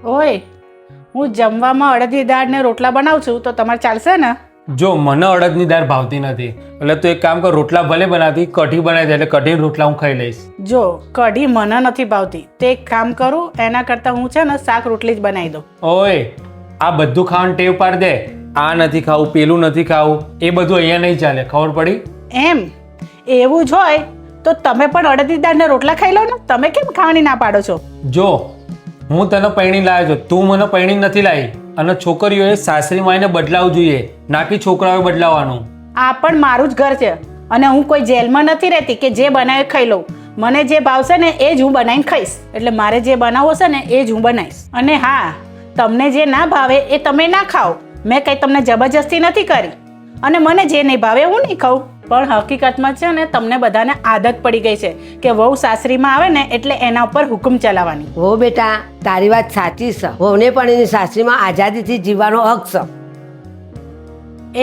ઓય, હું જમવામાં અડદની દાળ ને રોટલા બનાવું છું, તો તમારે ચાલશે ને? જો મને અડદની દાળ ભાવતી નથી, એટલે તું એક કામ કર, રોટલા ભલે બનાવતી, કઢી બનાવી દે, એટલે કઢી રોટલા હું ખાઈ લઈશ. જો કઢી મને નથી ભાવતી, તો એક કામ કરું, એના કરતાં હું છે ને શાક રોટલી જ બનાવી દઉં. ઓય, આ બધું ખાવાનું ટેવ પાડ દે. આ નથી ખાવું, પેલું નથી ખાવું, એ બધું અહીંયા નહીં ચાલે, ખબર પડી? એમ એવું જ હોય તો તમે પણ અડદની દાળ ને રોટલા ખાઈ લો ને. તમે કેમ ખાવાની ના પાડો છો? જો હું તને પૈણી લાવ્યો છું, તું મને પૈણી નથી લાવી. અને છોકરીઓએ સાસરી માઈને બદલાવવું જોઈએ, ના કે છોકરાઓએ બદલાવાનું. આ પણ મારું જ ઘર છે અને હું કોઈ જેલમાં નથી રહેતી કે જે બનાવે ખાઈ લઉં. મને જે ભાવશે ને એ જ હું બનાવીને ખાઈશ. એટલે મારે જે બનાવવું હશે ને એ જ હું બનાવીશ. અને હા, તમને જે ના ભાવે એ તમે ના ખાઓ. મેં કંઈ તમને જબરજસ્તી નથી કરી. અને મને જે નહીં ભાવે હું નહીં ખાઉં. પણ હકીકતમાં છે ને તમને બધાને આદત પડી ગઈ છે કે વહુ સાસરીમાં આવે ને એટલે એના ઉપર હુકમ ચલાવવાની. હો બેટા, તારી વાત સાચી છે. વહુને પણ એની સાસરીમાં આઝાદીથી જીવવાનો હક છે.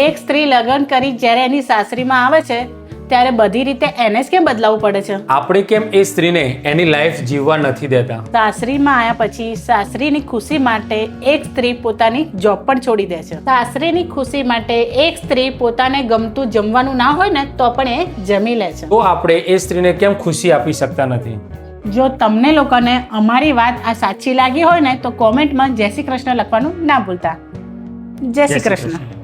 એક સ્ત્રી લગ્ન કરી જ્યારે એની સાસરીમાં આવે છે ત્યારે બધી રીતે એને જ કેમ બદલાવવું પડે છે? આપણે કેમ એ સ્ત્રીને એની લાઈફ જીવવા નથી દેતા? સાસરીમાં આવ્યા પછી સાસરીની ખુશી માટે એક સ્ત્રી પોતાની જોબ પણ છોડી દે છે. સાસરીની ખુશી માટે એક સ્ત્રી પોતાને ગમતું જમવાનું ના હોય ને તો પણ એ જમી લે છે. તો આપણે એ સ્ત્રીને કેમ ખુશી આપી શકતા નથી? જો તમને લોકોને અમારી વાત આ સાચી લાગી હોય ને તો કોમેન્ટમાં જય શ્રી કૃષ્ણ લખવાનું ના ભૂલતા. જય શ્રી કૃષ્ણ.